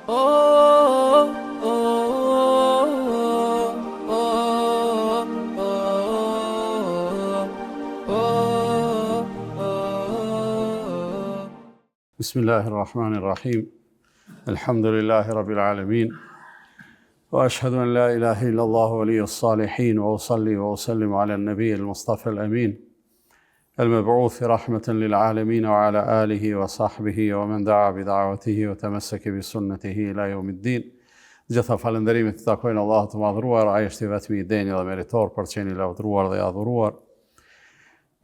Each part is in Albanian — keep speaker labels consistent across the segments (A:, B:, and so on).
A: Bismillahirrahmanirrahim. Alhamdulillahi rabbil alamin. Wa ashhadu an la ilaha illallah waliyyus salihin wa usalli wa usallim ala an-nabiyyil mustafa al-amin. المبعوث رحمة للعالمين وعلى آله وصحبه ومن دعا بدعوته وتمسك بسنته إلى يوم الدين. Gjitha falënderimet të takojnë Allahut të madhruar, ai është i vetmi i denjë dhe meritor për qenë i lavdëruar dhe i adhuruar.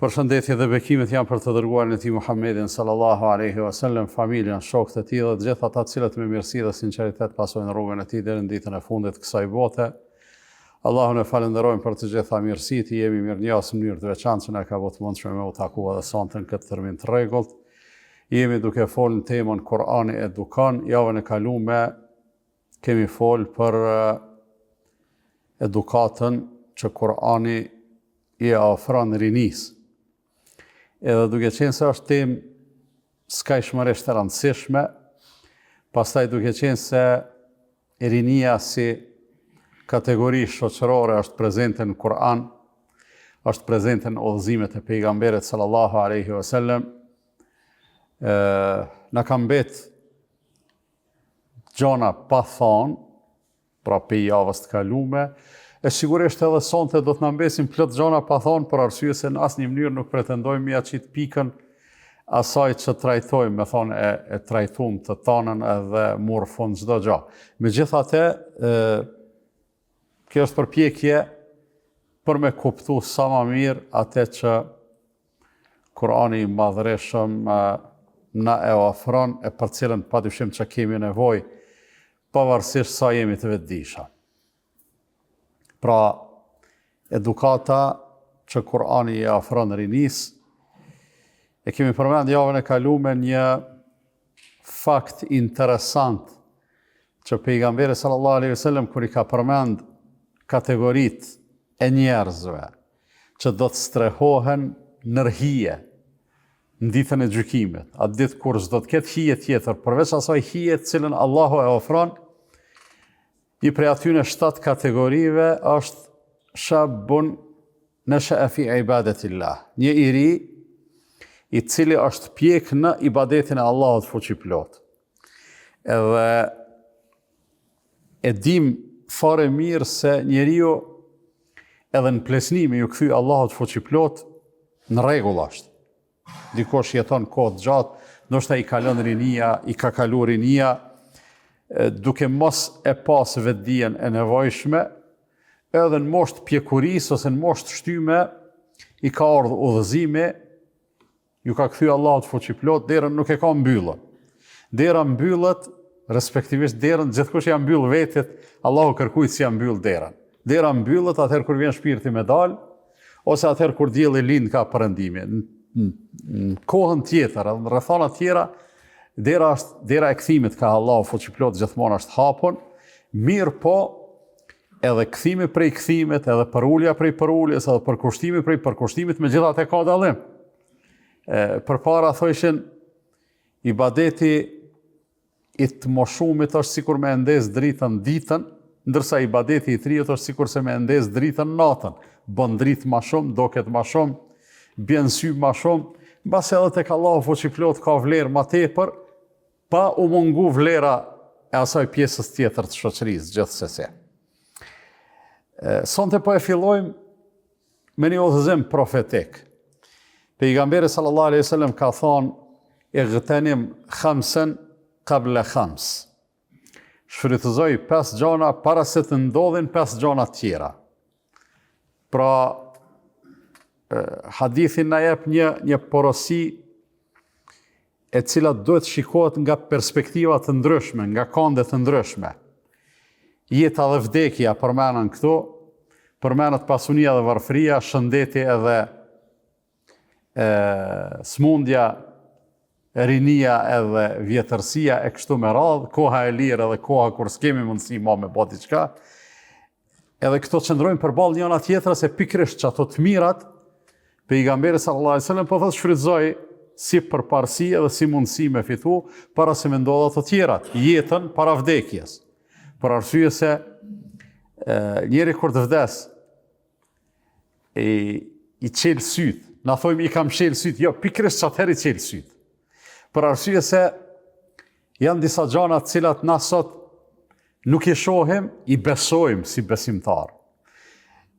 A: Përshëndetje dhe bekimet janë për të dërguarin e tij Muhammedin sallallahu alaihi wasallam, familjen, shokët e tij dhe të gjithë ata të cilët me mirësi dhe sinqeritet pasojnë rrugën e tij deri në ditën e fundit të kësaj bote. Allahun e falenderojmë për të gjitha mirësitë, jemi mirënjohës në mënyrë të veçantë që na ka bëu të mundshme me u taku edhe sonte në këtë termin të rregullt. Jemi duke folur në temën Kur'ani edukon. Javën e kaluar kemi folur për edukatën që Kur'ani i ofron rinisë. Edhe duke qenë se është temë skajshmërisht e rëndësishme, pastaj duke qenë se rinia si kategori shoqërore është prezente në Kur'an, është prezente në udhëzimet e pejgamberit sallallahu alaihi wasallam, na ka mbet gjona pa thonë, pra pe javës të kalume, e sigurisht edhe sonte do të na mbesin plot gjona pa thonë, për arsye se në asnjë mënyrë nuk pretendojmë ja qit pikën asaj që trajtojmë, me thonë e trajtuam të tanën edhe murë fund çdo gjë. Megjithatë, kjo është përpjekje për me kuptu sa më mirë atë që Kur'ani i madhëreshëm na e ofron e për cilën padyshim që kemi nevojë, pavarësisht sa jemi të vetëdijshëm. Pra, edukata që Kur'ani i ofron rinisë, e kemi përmend javën e kaluar një fakt interesant që pejgamberi sallallahu alaihi wasallam kur i ka përmend kategoritë e njerëzve që do të strehohen në hije në ditën e gjykimit, atë ditë kur s'do të ketë hije tjetër, përveç asaj hije të cilën Allahu e ofron, i prej atyre 7 kategorive është shabun nasha'a fi ibadetillah, një i ri i cili është pjek në ibadetin e Allahut fuqiplot. Edhe e dim fare mirë se njeriu edhe në plesnimi ju kthy Allahut fuqiplot në rregull është. Dikush jeton kohë të gjatë, ndoshta i kalon rinia, i ka kaluar rinia, duke mos e pas vetdijen e nevojshme, edhe në moshë pjekurisë ose në moshë të shtyme, i ka ardhur udhëzimi, ju ka kthy Allahut fuqiplot, derën nuk e ka mbyllur. Dera mbyllet, respektivisht derën, gjithkush ja mbyll vetit, Allahu kërkujt si ja mbyll derën. Dera mbyllet atëherë kur vjen shpirti me dal, ose atëherë kur dielli lind ka perëndime. Në kohën tjetër, në rrethana tjera, dera e kthimit ka Allahu fuqiplot gjithmonë është hapur, mirë po edhe kthimi prej kthimit, edhe përulja prej përuljes, edhe përkushtimi prej përkushtimit, megjithatë ka dallim. Përpara thoshin ibadeti i të moshumit është sikur me ndes dritën ditën, ndërsa ibadeti i trijut është sikur se me ndes dritën natën. Bën dritë më shumë, doket më shumë, bjen sy më shumë, mbas edhe tek Allahu fuqiplot ka vlerë më tepër, pa u mungu vlera e asaj pjesës tjetër të shoqërisë gjithsesi. Sonte po e fillojmë me një udhëzim profetik. Pejgamberi sallallahu alaihi wasallam ka thonë: "Igtanim khamsan qabla khams." Shfrytëzoj 5 gjona para se të ndodhin 5 gjona tjera. Pra, hadithin na jep një porosi e cila duhet shikohet nga perspektiva të ndryshme, nga kande të ndryshme. Jeta dhe vdekja përmenen këtu, përmenet pasunia dhe varfëria, shëndeti edhe smundja, rinia edhe vjetërsia e kështu me radhë, koha e lirë edhe koha kur s'kemi mundësi ma me bo diçka. Edhe këto qëndrojnë përballë njëna tjetra se pikrisht që ato të mirat, pejgamberi sallallahu alaihi wasallam po thotë shfrytëzoj si përparësi edhe si mundësi me fitu para se me ndodha të tjerat, jetën para vdekjes. Për arsye se njeri kur të vdes, i qelë syt, na thojmë i kam qelë syt, jo, pikrisht që atëher i qelë syt. Për arsye se janë disa gjana të cilat na sot nuk i shohim, i besojmë si besimtar.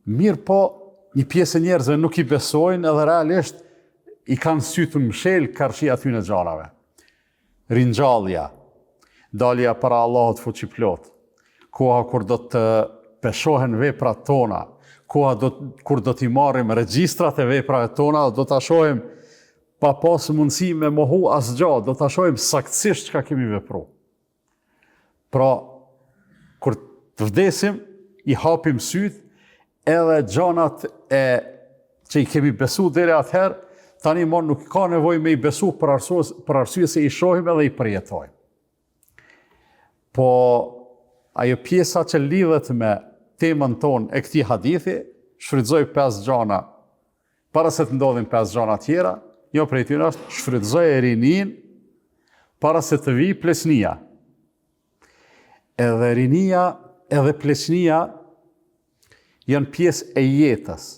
A: Mirë po, një pjesë e njerëzve nuk i besojnë edhe realisht i kanë sytë në mshel karshi aty në gjanave. Ringjallja, dalja para Allahut fuqiplot, koha kur do të peshohen veprat tona, koha kur do t'i marrim regjistrat e veprave tona, do t'a shohim pa pas mundësi me mohu asgjë, do t'a shohim saktësisht çka kemi vepruar. Pra, kur të vdesim, i hapim syt, edhe gjanat që i kemi besu deri atëherë, tani mon nuk ka nevojë me i besu për arsye se i shohim edhe i përjetojmë. Po, ajo pjesa që lidhet me temën tonë e këtij hadithi, shfrytëzoj 5 gjana, para se të ndodhin 5 gjana tjera, jo prej tyre është shfrytëzoj e rinin, para se të vi plesnia. Edhe rinia, edhe plesnia janë pjesë e jetës.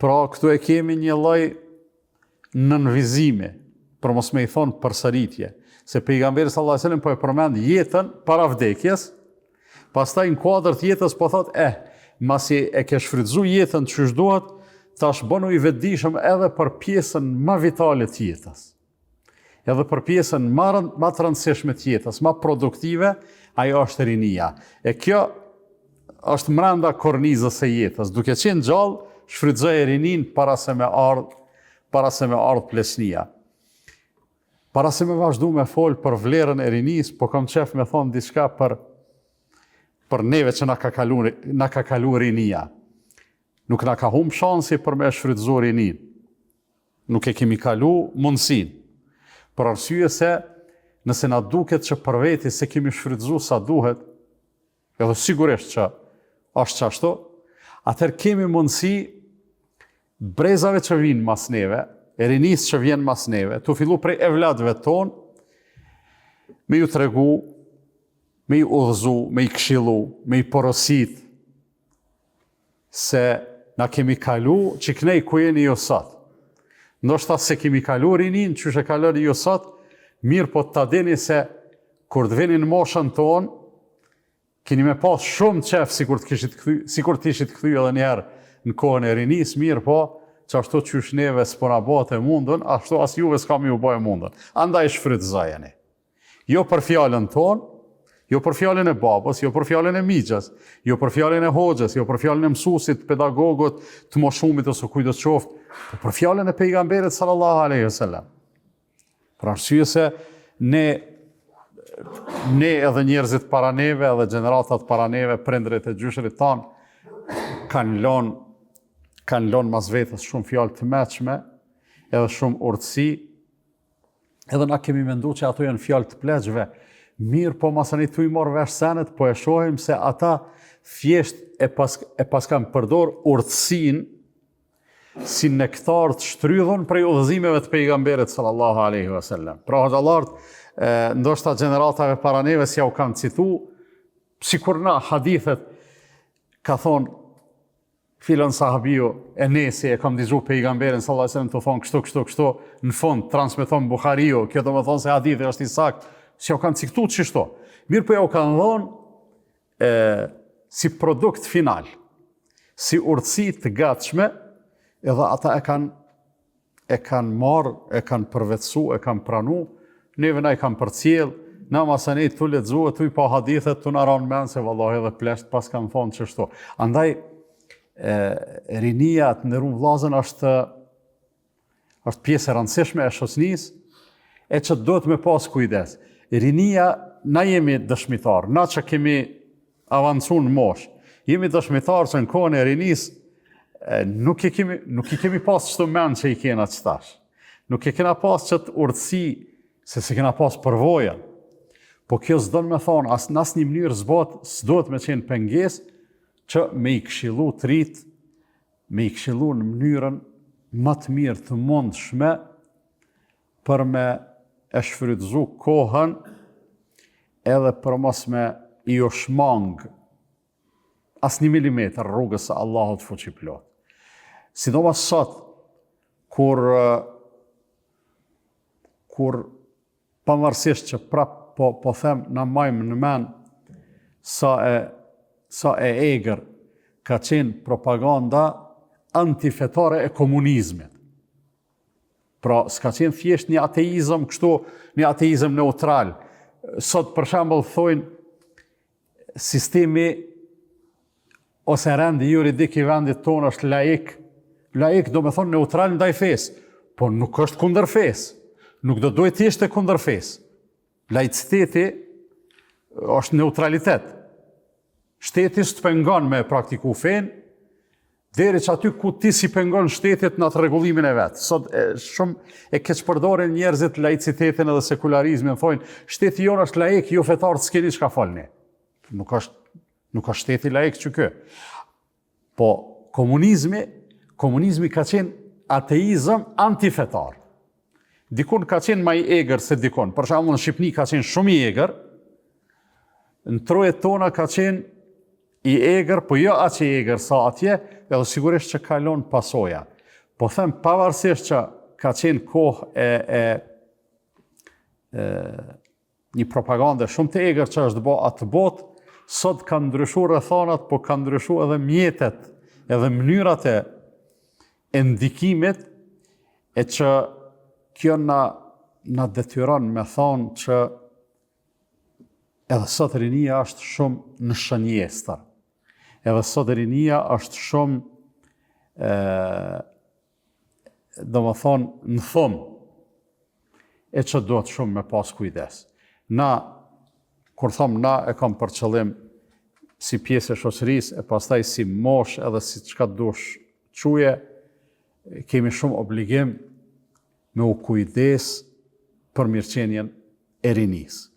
A: Pra, këtu e kemi një lloj nënvizimi, për mos me i thonë përsëritje, se pejgamberi sallallahu alajhi wasallam po e përmend jetën para vdekjes, pastaj në kuadër të jetës po thotë, masi e ke shfrytëzuar jetën ç'është duhet, tash bënu i vetëdijshëm edhe për pjesën më vitale të jetës. Edhe për pjesën më të rëndësishme të jetës, më produktive, ajo është rinia. E kjo është mrenda kornizës së jetës. Duke qenë gjallë, shfrytëzoj rinin para se me ardh plesnia. Para se me vazhdu me fol për vlerën e rinis, po kam qef me thonë diçka për neve që na ka kalu rinia. Nuk na ka humb shansi për me shfrytëzu rinin. Nuk e kemi kalu mundësin. Për arsye se nëse na duket që për veti se kemi shfrytëzu sa duhet, edhe sigurisht që është qashtu, atëherë kemi mundësi brezave që vinë mas neve, e rinis që vjen mas neve, të fillu prej evladëve tonë, me ju tregu, me ju udhëzu, me ju këshillu, me ju porosit, se na kemi kalu që kënej ku jeni ju sot. Ndoshta se kemi kalu rinin, që shë kaloni ju sot, mirë po të dini se kur të vinin moshën tonë, keni me pas shumë qef si kur të ishit kthy edhe njerë në kohën e rinis, mirë po, që ashtu qysh neve s'pona bëhet e mundën, ashtu as juve s'kam ju bëhe mundën. Andaj shfrytëzojeni. Jo për fjallën tonë, jo për fjallën e babës, jo për fjallën e migjas, jo për fjallën e hoxhës, jo për fjallën e mësuesit, pedagogut, të moshumit ose kujt do të qoftë, po për fjallën e pejgamberit sallallahu alaihi wasallam. Për arsye se ne edhe njerëzit para neve, edhe gjeneratat para neve, prindrit e gjyshërit tanë, kanë lënë mas vetës shumë fjallë të meqme, edhe shumë urtësi, edhe na kemi mendu që ato janë fjallë të pleqve, mirë po masani tu i morë vesh senet, po e shohim se ata thjesht e pas kanë përdor urtësin si nektar të shtrydhën prej udhëzimeve të pejgamberit sallallahu alaihi wasallam. Pra hoxhallarët, ndoshta gjeneratave para neve si ja u kanë citu, sikur na hadithet ka thonë filën sahabiu Enesi e kam dëgjuar pejgamberin sallallahu alaihi wasallam të thonë kështu, në fund transmeton Buhariu, kjo do të thonë se hadithi është i saktë, si ja u kanë ciktu çështo. Mirë po ja u kanë dhënë si produkt final, si urtësi të gatshme, edhe ata e kanë marrë, e kanë përvetësu, e kanë pranu, neve na i kanë përcjell, na masani tu lexu e tu i pa hadithet, tu na ranë men se vallahi edhe plesht pas kanë thonë çështo. Andaj rinia të nderuar vllazën është pjesë e rëndësishme e shoqënisë, e që duhet me pas kujdes. Rinia, na jemi dëshmitar, na që kemi avancu në mosh, jemi dëshmitar që në kohën e rinis, nuk i kemi pas qëto men që i kena qëtash. Nuk i kena pas qëtë urtësi, se si kena pas përvoja. Po kjo s'don me thonë, as në asnjë mënyrë s'duhet me qenë penges, që me i këshillu të rritë, me i këshillu në mënyrën më të mirë të mundshme, për me e shfrytëzu kohën edhe për mos me i o shmang as 1 milimetër rrugës së Allahut fuqiplot. Sidomos sot, kur pavarësisht që prap po them na majmë në men sa e egër ka qenë propaganda antifetare e komunizmit. Pra, s'ka qenë thjesht një ateizëm kështu, një ateizëm neutral. Sot, për shembull, thojnë sistemi ose rendi juridik i vendit tonë është laik. Laik do me thonë neutral ndaj fesë, po nuk është kundër fesë. Nuk do duhet të ishte kundër fesë. Laiciteti është neutralitet. Shteti s'të pengon me praktiku fenë, deri që aty ku ti si pengon shtetit në atë rregullimin e vetë. Sot shumë e keqpërdorin njerëzit laicitetin edhe sekularizmin, thonë, shteti jonë është laik, jo fetar të s'keni çka falni. Nuk është shteti laik që kë. Po komunizmi ka qenë ateizëm antifetar. Dikun ka qenë ma i egër se dikun. Për shembull, në Shqipni ka qenë shumë i egër, në trojet tona ka qenë i egër, po jo aq i egër sa atje, edhe sigurisht që kalon pasoja. Po them, pavarësisht që ka qenë kohë një propagande shumë të egër që është bë atë botë, sot kanë ndryshuar rrethanat, po kanë ndryshuar edhe mjetet, edhe mënyrat e ndikimit, e që kjo na detyron me thonë që edhe sot rinia është shumë në shënjestër. Edhe sot rinia është shumë, do më thonë, në thumë, e që do të shumë me pas kujdes. Kur thomë na, e kam për qëllim si pjesë e shoqërisë, e pastaj si mosh edhe si çka dush quje, kemi shumë obligim me u kujdes për mirëqenjen e rinisë.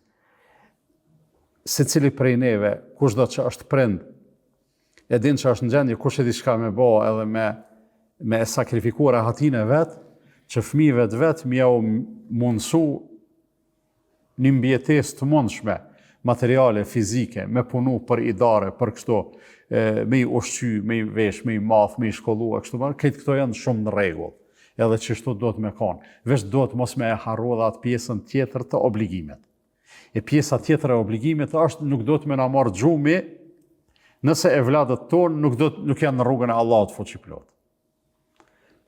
A: Secili prej neve, kushdo që është prind, e din që është në gjendje kush e di çka me bo edhe me e sakrifikuar hatin e vetë, që fëmijëve të vetë mi au mundësu një mbjetesë të mundshme, materiale, fizike, me punu për idare, për kështu, me i ushqy, me i vesh, me i math, me i shkollu, këtë këto janë shumë në rregull, edhe që shtu do të me konë. Vesh do të mos me e harru dhe atë pjesën tjetër të obligimet. E pjesa tjetër e obligimit është nuk do të me na marrë gjumi, nëse e vladët tonë nuk janë në rrugën e Allahut fuqiplot.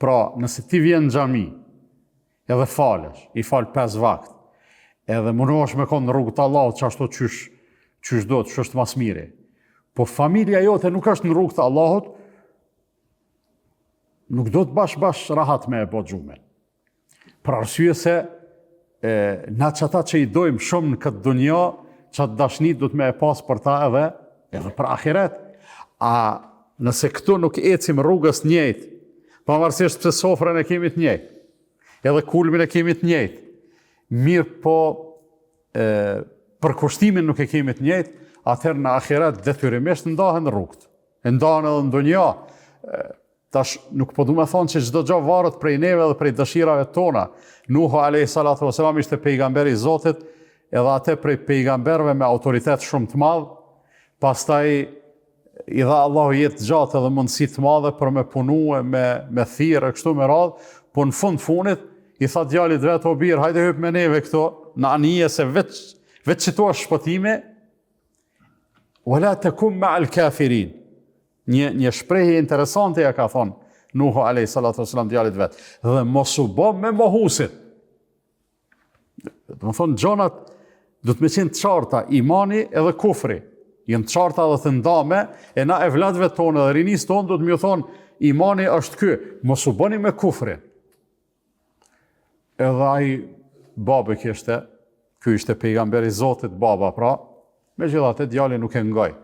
A: Pra, nëse ti vjen në xhami, edhe falesh, i fal 5 vakt, edhe mundohesh me konë në rrugën e Allahut, që ashtu qysh do të, që është mas miri. Po familja jote nuk është në rrugën e Allahut, nuk do të bash rahat me e bo gjumin. Për arsye se na qëta që i dojmë shumë në këtë dunja, qatë dashnit do të me e pas për ta edhe për ahiret. A nëse këtu nuk ecim rrugës njëjtë, pavarësisht pse sofrën e kemi të njëjtë, edhe kulmin e kemi të njëjtë, mirë po për kushtimin nuk e kemi të njëjtë, atëherë në ahiret detyrimisht ndahen rrugët. Ndahen edhe në dunja. Tash nuk po du me thonë që çdo gjë varet prej neve dhe prej dëshirave tona. Nuhu alayhi salatu wasalam ishte pejgamberi i Zotit, edhe atë prej pejgamberëve me autoritet shumë të madh. Pastaj i dha Allahu jetë gjatë edhe mundësi të madhe për me punu, me thirrë kështu me radhë, po në funit i tha djalit vet, o birë, hajde hyp me neve këto, në anije se veç që to është shpëtime, wala takum ma'al kafirin. Një shprehje interesante ja ka thonë Nuhu alayhi salatu wasalam djalit vet, dhe mos u bë me mohusit. Do të thonë gjonat do të më qenë të qarta, imani edhe kufri. Janë të qarta dhe të ndame, e na e vladëve tonë dhe rinis tonë do të më thonë imani është ky, mos u bëni me kufrin. Edhe ai babë kishte, ky ishte pejgamberi i Zotit, baba pra, megjithatë djali nuk e ngoj.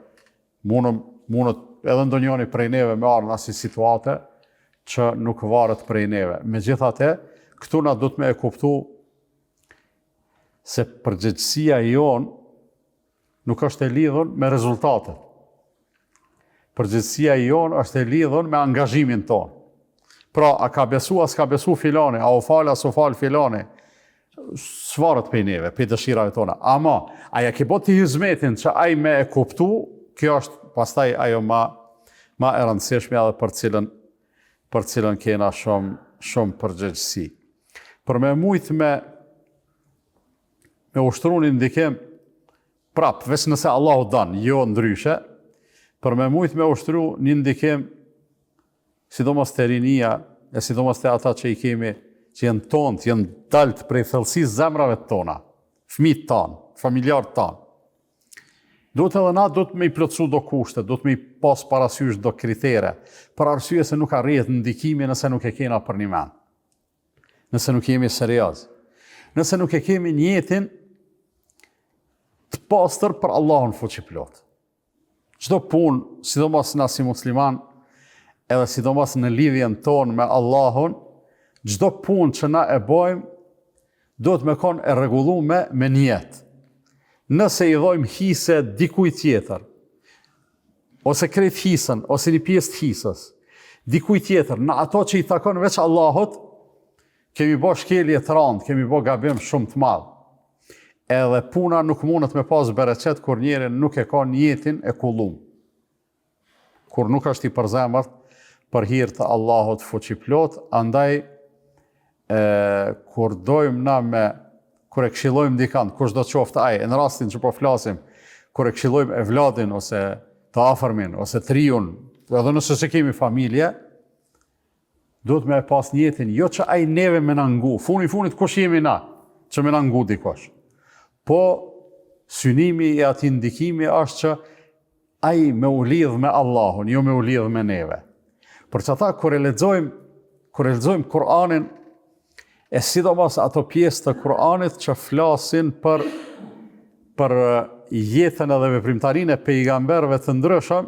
A: Mundet edhe ndonjëri prej neve me ardhur në asnjë situate që nuk varet prej neve. Megjithatë, këtu na do të më e kuptu se përgjegjësia jonë nuk është e lidhur me rezultatet. Përgjegjësia jonë është e lidhur me angazhimin tonë. Pra, a ka besu, a s'ka besu filani, a u fal, a s'u fal filani, Svarët pej neve, pej dëshirave tona. Ama, aja ke bo t'i hizmetin që aj me e kuptu, kjo është pastaj ajo ma e rëndësishme edhe për cilën kena shumë përgjegjësi. Për me mujtë me ushtru një ndikim prap, veç nëse Allahu dan, jo ndryshe, për me mujtë me ushtru një ndikim, sidomos të rinia, e sidomos të ata që i kemi, që jenë tonë, që jenë daltë prej thellësisë zemrave tona, fëmijët tanë, familjarët tanë. Duhet edhe na, duhet me i plotësu do kushte, duhet me i pas parasysh do kritere, për arsye se nuk arrihet ndikimi nëse nuk e kena për një men. Nëse nuk jemi serioz. Nëse nuk e kemi njetin të pastër për Allahun fuqiplot. Çdo punë, sidomos na si musliman, edhe sidomos në lidhjen tonë me Allahun, çdo punë që na e bojmë, do të me konë e rregulluar me njet. Nëse i dhojmë hise dikuj tjetër, ose krejt hisën, ose një pjesë të hisës, dikuj tjetër, në ato që i takon veç Allahut, kemi bo shkelje të randë, kemi bo gabim shumë të madhë. Edhe puna nuk mundet me pas bereqet kur njeri nuk e ka njetin e kullum. Kur nuk është i përzemërt për hir të Allahut fuqiplot, andaj kur dojmë na kur e këshillojmë dikant, kush do të qoftë ai, në rastin që po flasim, kur e këshillojmë evladin, ose të afërmin, ose triun, edhe nëse se kemi familje, duhet me pas njetin, jo që ai neve me na ngu, funit kush jemi na, që me na ngu dikosh. Po, synimi i ati ndikimi është që ai me u lidh me Allahun, jo me u lidh me neve. Për që ata, kur e lexojmë Kur'anin, e sidomos ato pjesë të Kur'anit që flasin për jetën edhe veprimtarinë e pejgamberëve të ndryshëm,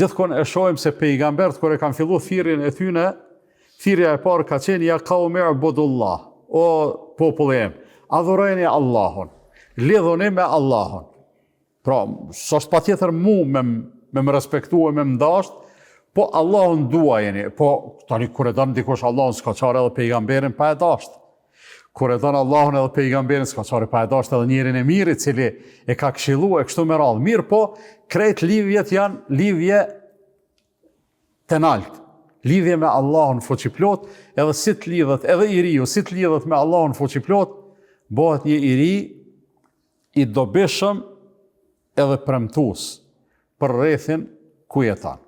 A: gjithkohë e shohim se pejgamberët kur e kanë filluar thirrjen e tyre, thirrja e parë ka qenë ja qaumi ibudullah, o populli im, adhurojeni Allahun, lidhuni me Allahun. Pra, s'është patjetër mu me më respektu e me më dasht, po Allahun duajeni, po tani kur e don dikush Allahun s'ka çare edhe pejgamberin pa e dasht. Kur e don Allahun edhe pejgamberin s'ka çare pa e dasht edhe njerin e mirë i cili e ka këshilluar kështu me radhë. Mirë, po krejt lidhjet janë lidhje të nalt. Lidhje me Allahun fuqiplot, edhe si të lidhet, edhe i riu, si të lidhet me Allahun fuqiplot, bëhet një i ri i dobishëm edhe premtues për rrethin ku jeton.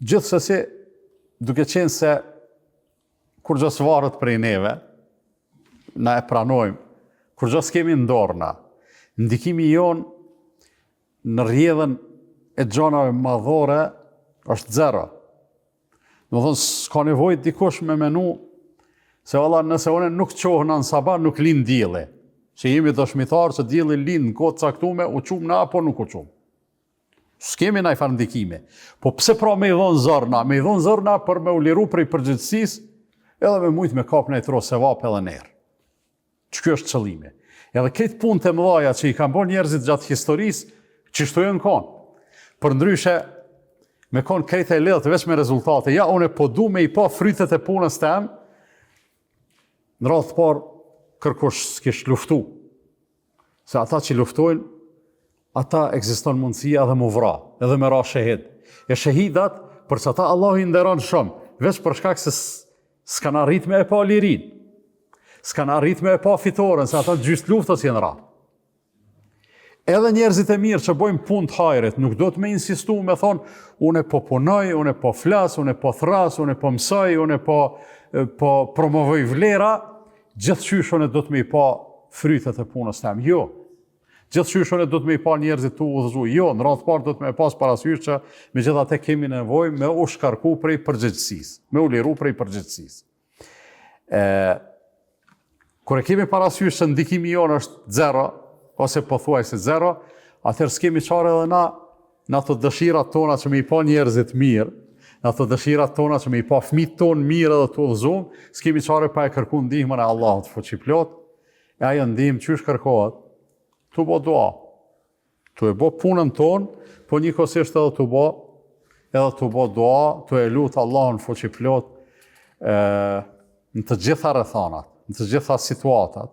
A: Gjithsesi, duke qenë se kur gjë svarët prej neve, na e pranojmë, kur gjë s'kemi ndorna, ndikimi jonë në rrjedhën e gjanave madhore është zero. Do të thonë, s'ka nevojë dikush me menu se valla nëse une nuk qohëna në sabah, nuk lind dielli. Që jemi dëshmitar që dielli lind në kohë caktuar, u qumë na apo nuk u qumë. S'kemi na i farë ndikime. Po pse pra me i dhonë zërna? Me i dhonë zërna për me u liru prej përgjithësisë, edhe me mujtë me kap në e tro se vap edhe nerë. Që kjo është qëllimi. Edhe këtë punë të mëdhaja që i kanë bërë njerëzit gjatë historisë, që shtojën konë. Për ndryshe, me konë krejtë e ledhët veç me rezultate. Ja, une po du me i pa frytet e punës tem, në radhë të parë, kërkush s'kish luftu. Se ata që luftojnë, ata ekziston mundësia edhe mu vra, edhe me ra shahid. E shahidat, për që ata Allah i nderon shumë, veç për shkak se s'kan arrit me e pa lirin, s'kan arrit me e pa fitoren, se ata gjysht luftës jenë ra. Edhe njerëzit e mirë që bojmë punë të hajrit, nuk do të me insistu me thonë, une po punoj, une po flas, une po thras, une po mësoj, une po promovoj vlera, gjithçysh une do të me i pa frytet e punës tem. Jo. Gjithçysh une do të me i pa njerëzit të udhëzu. Jo, në radhë parë do të me pas parasysh që me gjithate kemi nevojë me u shkarku prej përgjithësisë, me u liru prej përgjithësisë. Kur e kemi parasysh që ndikimi jonë është zero, ose pothuajse zero, atëherë s'kemi çare edhe na ato dëshirat tona që me i pa njerëzit mirë, në ato dëshirat tona që me i pa fëmijët tonë mirë edhe të udhëzuar, s'kemi çare pa e kërku ndihmën e Allahut fuqiplot, e ajo ndihmë çysh kërkohet? Tu bo dua. Tu e bo punën tonë, po njëkohësisht edhe tu bo dua, tu e lutë Allahun fuqiplot, në të gjitha rrethanat, në të gjitha situatat,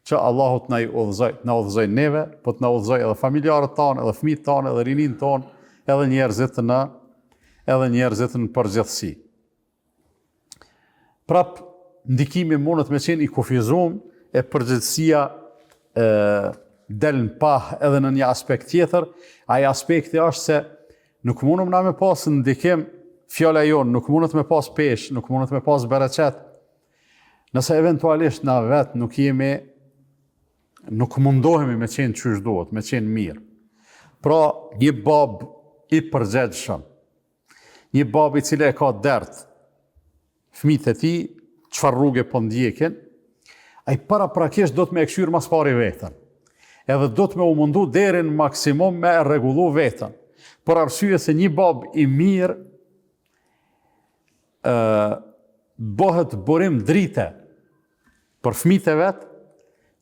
A: që Allahut na udhëzoj neve, po të na udhëzoj edhe familjarët tanë, edhe fëmijët tanë, edhe rinin tonë, edhe njerëzit në përgjithësi. Prap, ndikimi mundet me qenë i kufizuar e përgjithësia del në pah edhe në një aspekt tjetër. Ai aspekti është se nuk mundëm na me pas ndikim fjala jonë, nuk mundet me pas peshë, nuk mundet me pas bereqet, nëse eventualisht na vetë nuk mundohemi me qenë qysh duhet, me qenë mirë. Pra, një bab i përgjegjshëm, një bab i cili e ka dert, fëmijët e tij, çfarë rrugë po ndjekin, ai paraprakisht do të më këshyr mas pari veten. Edhe do të më u mundu deri në maksimum me rregullu veten. Por arsye se një bab i mirë bëhet burim drite për fëmijët e vet,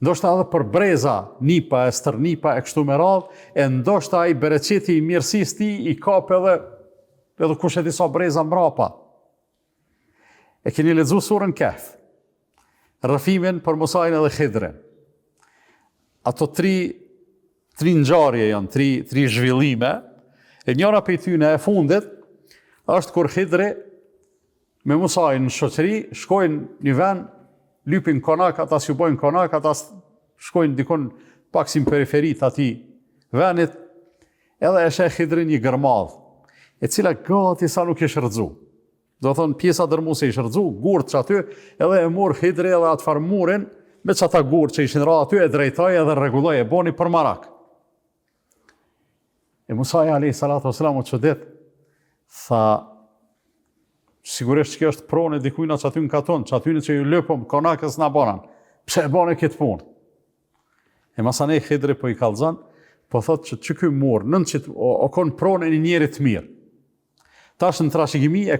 A: ndoshta edhe për breza, nipa, e stërnipa, e kështu me radhë, e ndoshta ai bereqeti i mirësisë tij i kap edhe kush e di sa breza mbrapa. E keni lexuar surën Kehf, rrëfimin për Musajin edhe Khidrin. Ato tri ngjarje janë, tri zhvillime, e njëra prej tyre e fundit është kur Khidri me Musajin në shoqëri shkojnë një vend, lypin konak, ata s'ju bojnë konak, ata shkojnë dikon pak si në periferit atij venit, edhe e sheh Khidrin një gërmadh, e cila gati sa nuk e shërxu. Do thonë pjesa dërmuese i shërxu, gurt që aty, edhe e mor Khidri edhe atë farmurin, me që ata gurt që ishin ra aty, e drejtoj edhe rregulloi, e boni për marak. E Musa alayhi salatu wasalam u çudet, tha, sigurisht që është pronë e dikujna që aty në katon, që aty në që ju lëpëm, konakës në abonan. Pse e bane këtë punë? E masanej Khidri po i kalzan, po thot që ky mur, nën që o konë pronë e një njerit mirë. Tash në trashëgimi e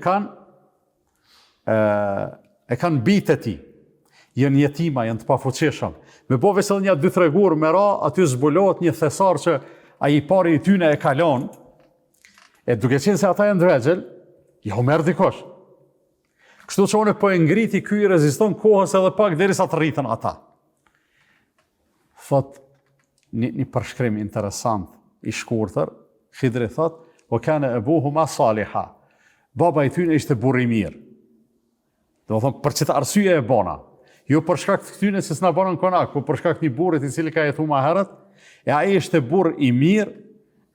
A: kanë bitë e ti. Jënë jetima, jënë të pafuqishëm. Me bo vesel një 2-3 gurë me ra, aty zbulot një thesar që a i pari i tyne e kalon, e duke qenë se ata e ndregjel, ja u merë dikosh. Kështu që one po e ngriti, ky i reziston kohës edhe pak derisa të rritën ata. Thot, një përshkrim interesant i shkurtër, Khidri thot, o kane abuhuma saliha. Baba i tyne ishte burr i mirë. Do të thonë, për çeta arsye e bona. Jo për shkak të tyne se s'na bënën konak, po për shkak të një burrit i cili ka jetuar më herët, e ai ishte burr i mirë,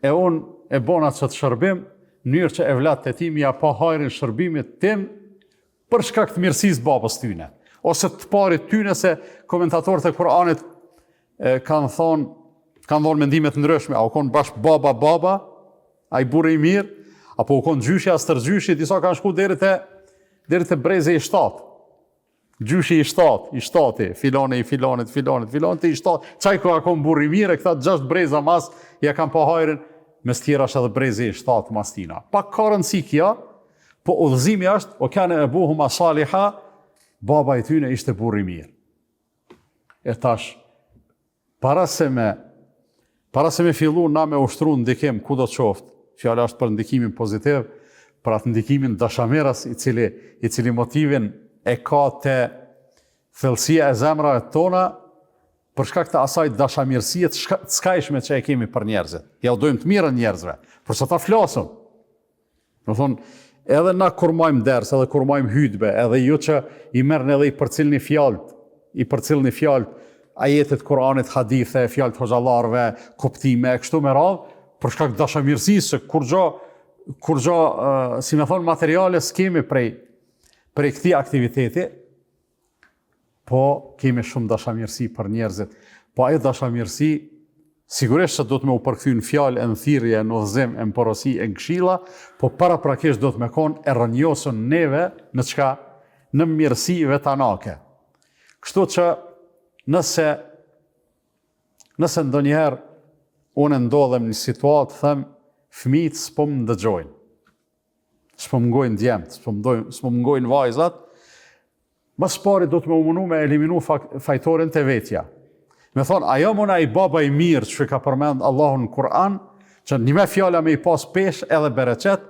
A: e unë e bona çet shërbim, në mënyrë që evlatët e tim ja pa hajrin shërbimit tim, për shkak të mirësisë babës tyne. Ose të parit tyne, se komentatorët e Kur'anit kanë dhënë mendimet ndryshme, a u konë bashkë baba, a i burri i mirë, apo u konë gjyshi, a stërgjyshi, disa kanë shku deri te breze i 7. Gjyshi i 7, filoni i filonit, i 7. Qaj ka konë burri i mirë, e këta 6 breza mas, ja kanë pa hajrin, mes tjera është edhe breze i 7 mas tina. Pak ka rëndësi kja, po udhëzimi është, o kane abuhuma saliha, baba i tyne ishte burri i mirë. E tash, para se me fillu na me ushtru ndikim, ku do të qoftë, fjala është për ndikimin pozitiv, për atë ndikimin dashamirës i cili motivin e ka të thellësia e zemrave tona, për shkak të asaj dashamirësie të skajshme që e kemi për njerëzit. Ja u dojmë të mirën njerëzve, për sa ta flasëm. Do thonë, edhe na kur majmë ders, edhe kur majmë hutbe, edhe ju që i merrni edhe i përcillni fjalët, ajetet Kur'anit, hadithe, fjalët hoxhallarëve, kuptime, kështu me radhë, për shkak të dashamirësisë, kur gjo, si me thonë, materiale s'kemi prej këtij aktiviteti, po kemi shumë dashamirësi për njerëzit. Po ajo dashamirësi, sigurisht që do të me u përkthy në fjalë, në thirrje, në udhëzim, në porosi, në këshilla, po paraprakisht do të me konë e rënjosën neve në çka? Në mirësi vetanake. Kështu që nëse ndonjëherë unë ndodhem në situatë, them, fëmijët s'po më ndëgjojnë, s'po më ngojnë djemtë, s'po më ngojnë vajzat, mas pari do të më mundu me eliminu fajtorin të vetja. Me thonë, ajo mëna i baba i mirë që ka përmend Allahun në Kur'an, që një me fjalla me i pas pesh edhe bereqet,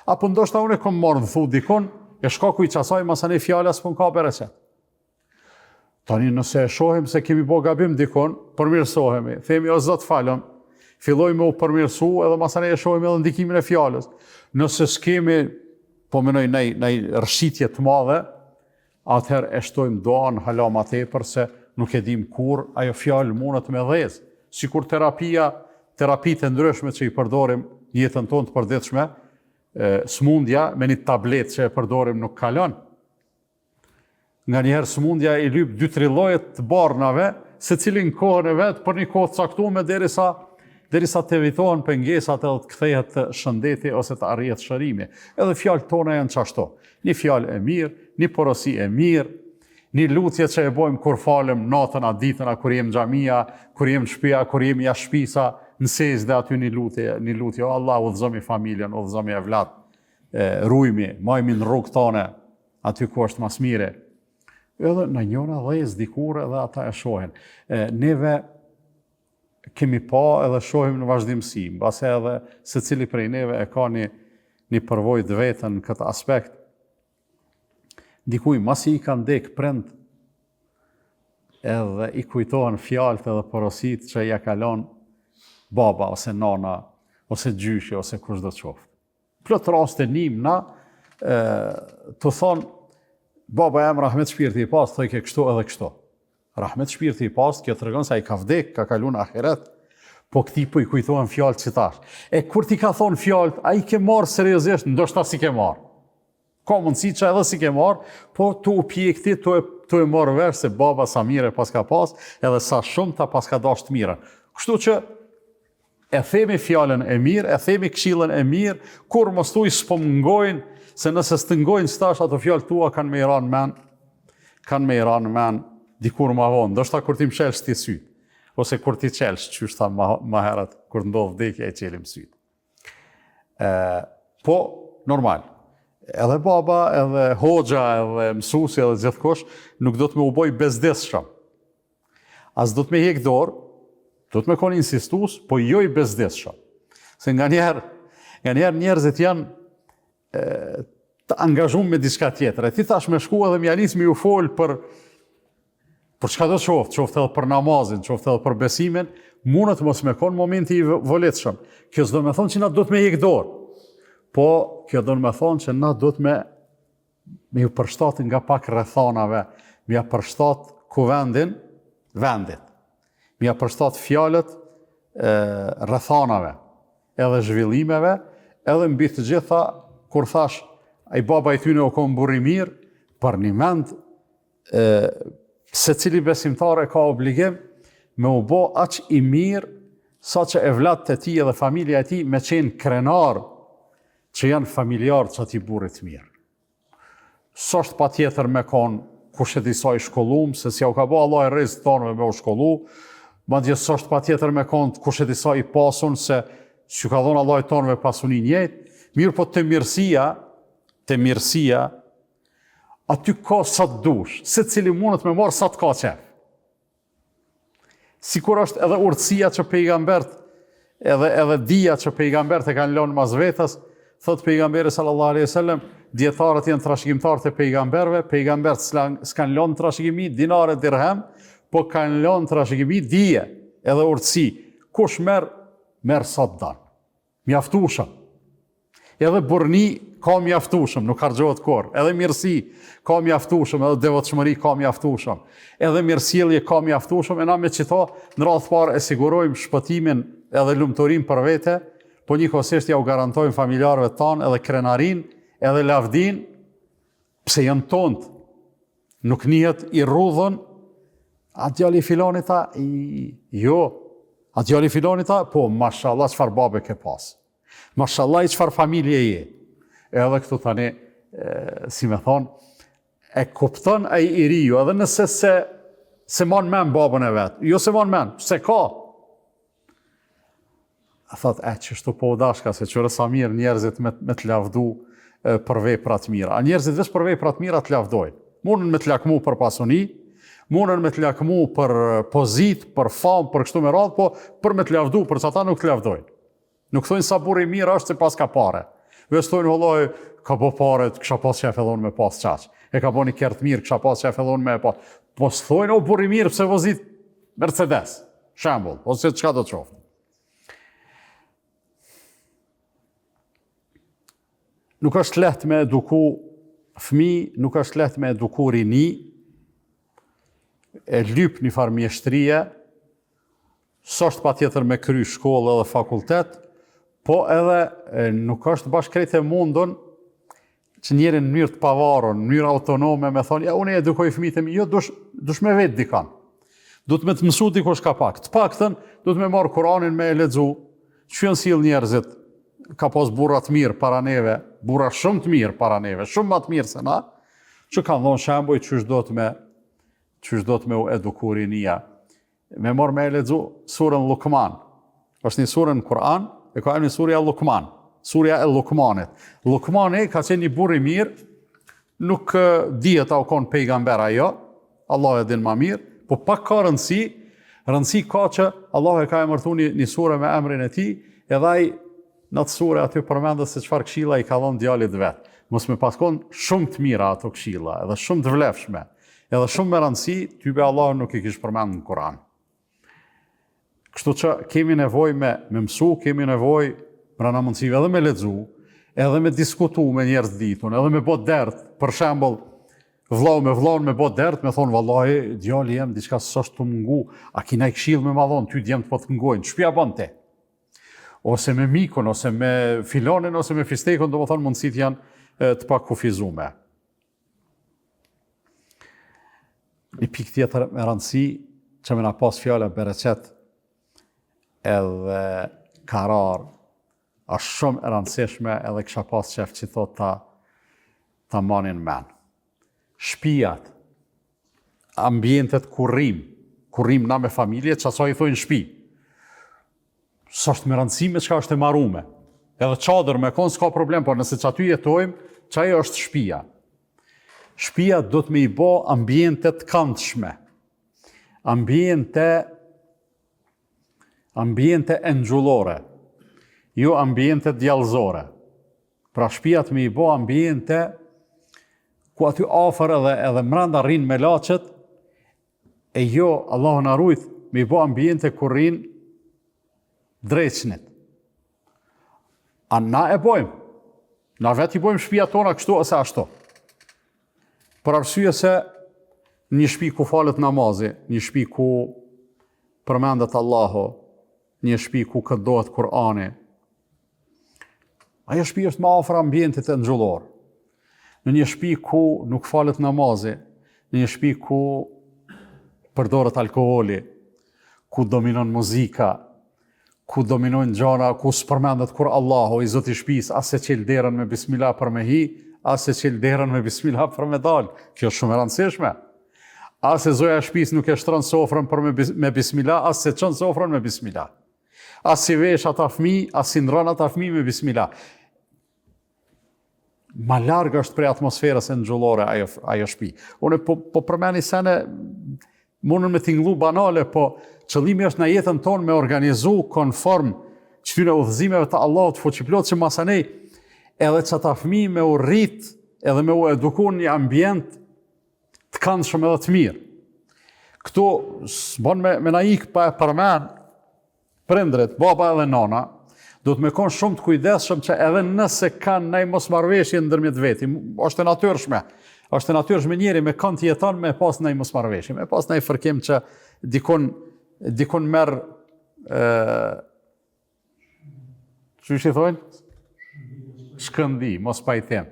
A: apo ndoshta unë e kom marrë në thu dikon, E shkaku i qasaj masane fjala s'pun ka bereqet. Tani nëse e shohim se kemi bo gabim dikon, përmirësohemi, themi o Zot falem, filloj me u përmirësu edhe masane e shohim edhe ndikimin e fjales. Nëse s'kemi, po menoj nej rëshitje të madhe, atëherë e shtojmë doan hala ma tepër se nuk e dim kur ajo fjallë mundet me dhez. Sikur terapitë e ndryshme që i përdorim jetën tonë të përditshme, smundja me një tablet që e përdorim nuk kalon. Nga njëherë smundja i lyp 2-3 llojet të barnave, se cilin kohën e vetë për një kohë të caktuar derisa të evitohen pengesat edhe të kthehet të shëndeti ose të arrihet shërimi. Edhe fjalët tona janë çashtu. Një fjalë e mirë, një porosi e mirë, një lutje që e bojmë kur falem natën a ditën a kur jem në xhamia, kur jem në shtëpi, kur jem jashtë shtëpisë, në sejdë aty një lutje, o Allah udhëzomi familjen, udhëzomi evlat, rujmi, majmi në rrugë tone, aty ku është mas mire. Edhe në njëra dhez dikur edhe ata e shohin. Neve kemi pa edhe shohim në vazhdimsi, mbase edhe se cili prej neve e ka një përvojë të vetën në këtë aspekt. Dikuj, masi i kanë ndek prind, edhe i kujtohen fjalët edhe porosit që ja kalon baba, ose nana, ose gjyshi, ose kush do të qoftë. Plot raste nimna, të thonë, baba jam rahmet shpirti i pas, thoj ke kështu edhe kështu. Rahmet shpirti i pas, kjo të regon se a i ka vdek, ka kalun ahiret, po këti po i kujtohen fjallët që tash. E kur ti ka thonë fjallët, a i ke marë seriozisht, ndoshta si ke marë. Ka mundësi që edhe si ke marë, po tu u pjekti, tu e marë vesh se baba sa mire pas ka pas, edhe sa shumë ta pas ka dash të mire. Kështu që e themi fjallën e mirë, e themi këshillën e mirë, kur mos tuj s'po mngojnë, se nëse s'tëngojnë stash ato fjallë tua kanë me i ranë men, dikur ma vonë, ndoshta kur ti mshelsh ti syt, ose kur ti qelsh, që është tha ma herët, kur ndodh vdekja e qelim syt. Po, normal, edhe baba, edhe hoxha, edhe mësuesi, edhe gjithkosh, nuk do të me u boj bezdeshshëm. As do të me hek dorë, do të me kon insistus, po jo i bezdeshshëm. Se nga njerë njerëzit janë të angazhum me diçka tjetër. E ti tash me shku edhe mjanis me ju folë për çka do të qoftë edhe për namazin, qoftë edhe për besimin, mundet mos me kon momenti i volitshëm. Kjo s'do me thonë që na do të me hek dorë. Po, kjo do me thonë që na do të me ju përshtat nga pak rrethanave, me ja përshtat kuvendin, vendit. Me ja përshtat fjalët rrethanave, edhe zhvillimeve, edhe mbi të gjitha, kur thash, ai baba i tyne o kom burri mirë, për një mend, se cili besimtar e ka obligim, me u bo aq i mirë, sa që evlat të ti edhe familja e ti me qenë krenar, që janë familjarë që ati burit mirë. Së është pa tjetër me konë kush e disa i shkollum, se si ja u ka bo Allah e rejzë të tonëve me u shkollu, ma dje së është pa tjetër me konë kush e disa i pasun, se që ka dhonë Allah e tonëve pasunin jetë, mirë po të mirësia, aty ka sa të dush, se cili mundet me marë sa të ka qef. Sikur është edhe urtësia që pejgambert, edhe dia që pejgambert e kanë lënë mas vetës, thot pejgamberi sallallahu alaihi wasallam, dietarët janë trashëgimtarë të pejgamberëve, pejgamberët s'kan lënë trashëgimi dinare dirhem, po kanë lënë trashëgimi dije, edhe urtësi. Kush merr sa të don. Mjaftueshëm. Edhe burrni ka mjaftueshëm, nuk harxhohet kurrë. Edhe mirësi ka mjaftueshëm, edhe devotshmëri ka mjaftueshëm. Edhe mirësjellje ka mjaftueshëm, e na me çito në radhë parë e sigurojmë shpëtimin edhe lumturinë për vete, po njëkohësisht ja u garantojmë familjarëve tanë edhe krenarin, edhe lavdin, pse janë tonët. Nuk njihet i rrudhën, a djali filonita, jo. A djali filonita, po, mashallah, çfarë babe ke pas. Mashallah, çfarë familje je. Edhe këtu tani, si me thonë, e kupton ai i riu, edhe nëse se mon men babën e vetë. Jo se mon men, se ka. A thot, qështu po dashka, se qërë sa mirë njerëzit me të lavdu për veprat mira. A njerëzit veç për veprat mira të lavdojnë. Munën me të lakmu për pasuni, munën me të lakmu për pozit, për famë, për kështu me radhë, po për me të lavdu, për që ata nuk të lavdojnë. Nuk thojnë sa burri mirë është se pas ka pare. Veç thojnë, vëlloj, ka bo pare, kësha pas që e fillon me pas qaq. E ka bo një kert mirë, kësha pas që e fillon me pas. Po s'thojnë, o buri mirë, pëse vozit Mercedes, shembull, ose çka do të qoftë. Nuk është lehtë me eduku fëmijë, nuk është lehtë me eduku rini, e lyp një farë mjeshtrie, s'është patjetër me kry shkollë edhe fakultet, po edhe nuk është bashkë krejt e mundun që njerin në mënyrë të pavarur, në mënyrë autonome me thonë, ja unë e edukoj fëmijët e mi, jo dush me vetë dikan. Du të me të mësu dikush ka pak. Të paktën, du të me marë Kuranin me e lexu, që janë sill njerëzit, ka pas burra të mirë para neve, burra shumë të mirë para neve, shumë më të mirë se na, që kanë dhonë shembuj çysh do të me u eduku rinia. Me marë me e lexu surën Lukman. Është një surën në Kur'an, e ka emrin surja Lukman, surja e Lukmanit. Lukmani ka qenë një burr i mirë, nuk dihet au kon pejgamber ajo, Allah e din më mirë, po pak ka rëndësi ka që Allah e ka emërthu një sure me emrin e tij, edhe ai në atë sure aty përmendet se çfarë këshilla i ka dhënë djalit vet. Mos me paskon shumë të mira ato këshilla, edhe shumë të vlefshme, edhe shumë me rëndësi, tybe Allah nuk i kishte përmendur në Kur'an. Kështu që kemi nevojë me mësu, kemi nevojë brenda mundësive edhe me lexu, edhe me diskutu me njerëz ditun, edhe me bë dert, për shembull, vllau me bë dert, me thonë vallahi djali jam diçka s'është të mungu, a kina këshill me ma dhon, ty djemt po të ngojnë, ç'pja bën ti? Ose me mikun, ose me filonin, ose me fistekun, do më thonë mundësit janë të pak kufizume. Një pikë tjetër me rëndësi, që me na pas fjala bereqet edhe karar, është shumë e rëndësishme edhe kisha pas qef që thot ta manin men. Shtëpiat, ambientet kurrim na me familje, që aso i thojnë shtëpi. S'është me rëndësi me çka është e marrume. Edhe çadër me kon s'ka problem, por nëse që aty jetojmë, që ajo është shtëpia. Shtëpia do të me i bë ambiente të këndshme. Ambiente engjullore, jo ambiente djallëzore. Pra shtëpia të me i bë ambiente ku aty afër edhe mranda rrinë me laçet, e jo, Allahu na rujt, me i bë ambiente ku rrinë dreqnit. A na e bojmë? Na vetë i bojmë shtëpia tona kështu ose ashtu. Për arsye se një shtëpi ku falet namazi, një shtëpi ku përmendet Allahu, një shtëpi ku këndohet Kur'ani, ajo shtëpi është më afër ambientit engjullor. Në një shtëpi ku nuk falet namazi, në një shtëpi ku përdoret alkooli, ku dominon muzika, ku dominojnë gjana, ku s'përmendet kur Allahu, i Zoti i shtëpisë, as se qel derën me bismillah për me hi, as se qel derën me bismillah për me dal. Kjo është shumë e rëndësishme. As se zoja e shtëpisë nuk e shtron sofrën për me bismillah, as se çon sofrën me bismillah. As si vesh ata fëmijë, as si ndron ata fëmijë me bismillah. Ma larg është prej atmosferës engjullore ajo shtëpi. Unë po përmeni sene, mundën me tingëllu banale, po qëllimi është në jetën tonë me organizu konform qëtyre udhëzimeve të Allahut fuqiplot që masanej edhe që ta fëmijë me u rrit edhe me u eduku një ambient të këndshëm edhe të mirë. Këtu s'bon me na ikë pa e përmen prindrit, baba edhe nana, do të me konë shumë të kujdesshëm që edhe nëse kanë nej mosmarrëveshje ndërmjet veti, është e natyrshme. Është e natyrshme njeri me kënd të jeton me pas nej mosmarrëveshje, me pas nej fërkim që dikun merr që i thonë? Shkëndi, mos pajtem.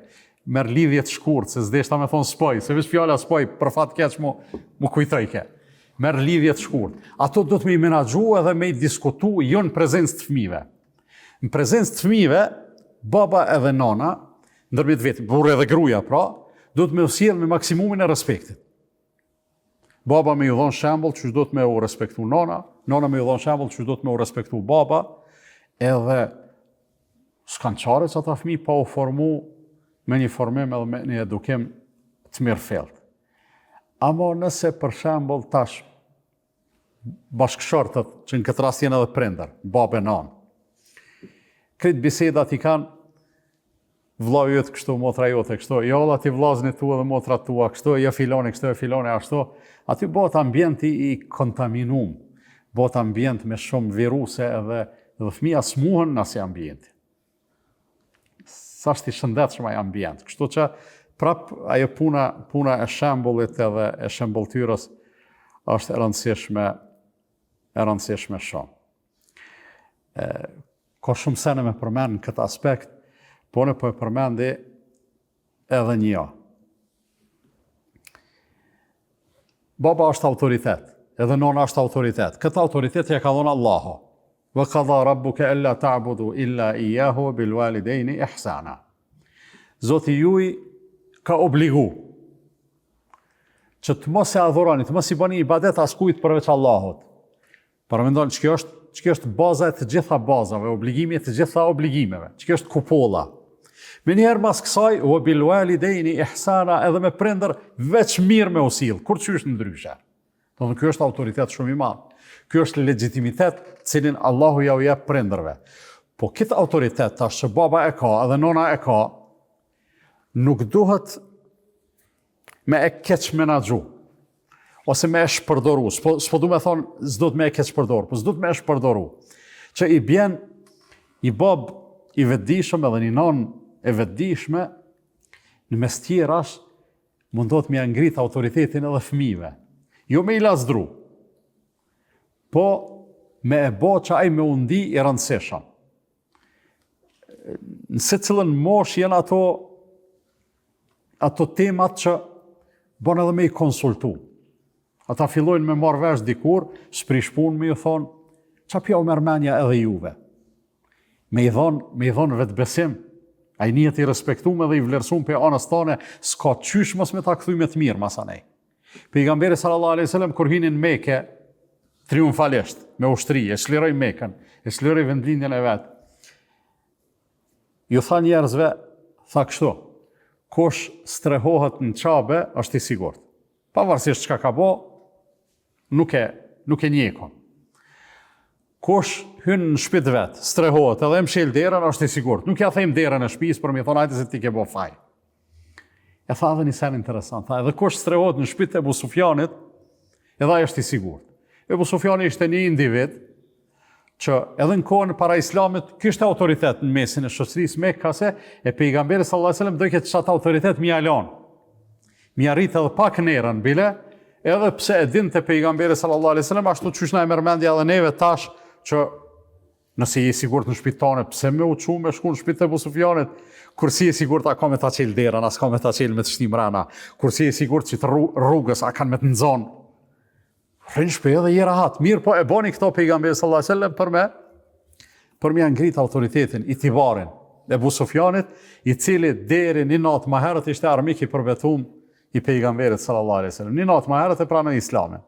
A: Merr lidhje të shkurtë, se s'deshta me thonë spoj, se veç fjala spoj, për fat keq mu kujtoj ke. Merr lidhje të shkurtë. Ato do të me i menaxhu edhe me i diskutu jo në prezencë të fëmijëve. Në prezencë të fëmijëve, baba edhe nana, ndërmjet vetë, burrë edhe gruaja pra, do të me usjell me maksimumin e respektit. Baba me ju dhon shembull që do të me u respektu nana, nana me ju dhon shembull që do të me u respektu baba, edhe s'kan qare që ata fëmijë pa u formu me një formim edhe me një edukim të mirëfillt. Amo nëse për shembull tash bashkëshortët, që në këtë rast janë edhe prindër, babë e nanë, këtë bisedat i kanë vllau jot kështu, motra jote kështu, jo valla ti vllazën e tua dhe motrat tua kështu, jo filoni kështu, jo filoni ashtu. Aty bëhet ambienti i kontaminum, bëhet ambient me shumë viruse edhe fëmija smuhen në asaj ambienti. Sa është i shëndetshëm ai ambient. Kështu që prap ajo puna e shembullit edhe e shembulltyrës është e rëndësishme shumë. Ka shumë sene me përmend në këtë aspekt, po në po e përmendi edhe një. Baba është autoritet, edhe nona është autoritet. Këtë autoritet ja ka dhënë Allahu. Wa qadha rabbuka alla ta'budu illa iyyahu bil walidayni ihsana. Zoti juaj ka obligu që të mos e adhuroni, të mos i bëni ibadet askujt përveç Allahut. Para mendon që kjo është baza e të gjitha bazave, obligimi e të gjitha obligimeve, që kjo është kupolla. Me njerë mas kësaj, wa bil walidayni ihsana, edhe me prindër veç mirë me usill, kur që është ndryshe. Do të kjo është autoritet shumë i madh. Ky është legitimitet cilin Allahu ja u jep prindërve. Po këtë autoritet tash që baba e ka edhe nona e ka, nuk duhet me e keq menaxhu ose me e shpërdoru. S'po du me thonë s'do të me e keq shpërdoru, po s'do të me e shpërdoru. Që i bjen i bab i vetëdijshëm edhe një non e vetëdijshme, në mes tjerash mundot me ngrit autoritetin edhe fëmijëve. Jo me i lasdru, po me e bo që ai me undi i rëndësishëm. Në secilën mosh janë ato temat që bon edhe me i konsultu. Ata fillojnë me marrë vesh dikur, s'prish punë me ju thonë, qa pja u mërmenja edhe juve. Me i thonë vetë besim, a i njët i respektume dhe i vlerësum për anës tane, s'ka qysh mos me ta këthuj me të mirë masanej. Pejgamberi sallallahu alaihi wasallam kur hinin Mekë triumfalisht me ushtri, e çliroi Mekën, e çliroi vendlindjen e vet. Ju tha njerëzve, tha kështu, kush strehohet në Qabe është i sigurt. Pavarësisht çka ka bë, nuk e njekon. Kush hyn në shtëpi vet, strehohet edhe mshel derën është i sigurt. Nuk ja them derën e shtëpisë për më thonë hajde se ti ke bë faj. E tha edhe një sen interesant, tha edhe kush strehohet në shtëpitë e Ebu Sufjanit, edhe ai është i sigurt. Ebu Sufjani ishte një individ që edhe në kohën para Islamit kishte autoritet në mesin e shoqërisë Mekkase, e pejgamberi sallallahu alajhi wasallam do këtë çat autoritet mi alon. Mi arrit edhe pak nerën bile, edhe pse e dinte pejgamberi sallallahu alajhi wasallam ashtu çysh na e merr mendja edhe neve tash që nëse je sigurt në shtëpinë tonë, pse më u çu me shku në shtëpinë e Ebu Sufjanit, kur si je sigurt a ka me ta çel derën, as ka me ta çel me të shtim rana, kur si je sigurt që të rrugës a kanë me të nxon. Rrin shpe edhe je rahat. Mirë, po e boni këto pejgamberi sallallahu alajhi wasallam për me ngrit autoritetin, itibarin e Ebu Sufjanit, i cili deri një natë më herët ishte armik i përvetum i pejgamberit sallallahu alajhi wasallam. Një natë më herët e pranoi Islamin.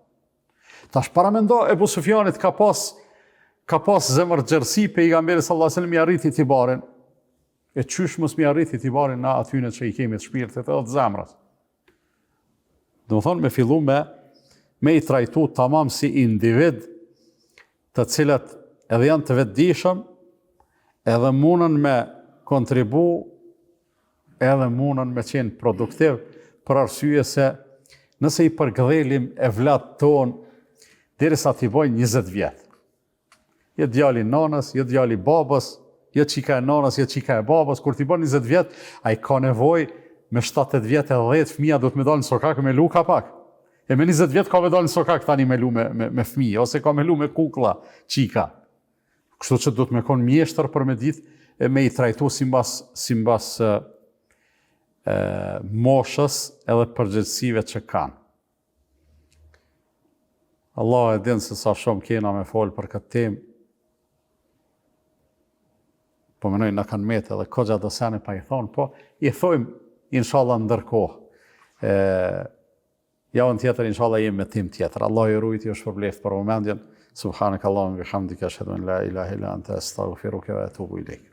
A: Tash para mendo Ebu Sufjanit ka pas zemërgjërsi pejgamberi sallallahu alajhi wasallam i arriti itibarin. E qysh mos mi arriti itibarin na atyne që i kemi të shpirtit edhe të zemrës. Do të thonë me fillu me i trajtu tamam si individ të cilët edhe janë të vetëdijshëm, edhe mundën me kontribu, edhe mundën me qenë produktiv, për arsye se nëse i përgdhelim e vlat ton, derisa t'i bojnë 20 vjetë. Je djali nanës, je djali babës, je qika e nanës, je qika e babës, kur t'i bojnë 20 vjetë, a i ka nevoj me 7-8 vjetë e 10 fëmija do të me dalë në sokak me lu ka pak. E me 20 vjetë ka me dalë në sokak tani me lu me fëmija, ose ka me lu me kukla, qika. Kështu që do të me konë mjeshtër për me ditë me i trajtu si mbas moshës edhe përgjithësive që kanë. Allah e dinë se sa shumë kena me folë për këtë temë, po menoj në kanë metë edhe kogja dosene pa i thonë, po i thojmë inshallah ndërkohë. Javën tjetër inshallah jemi me tim tjetër. Allah i rujti ju shpërbleft për momentin. Subhanak Allahumma bihamdika ashhadu an la ilaha illa anta astaghfiruka wa atubu ilaik.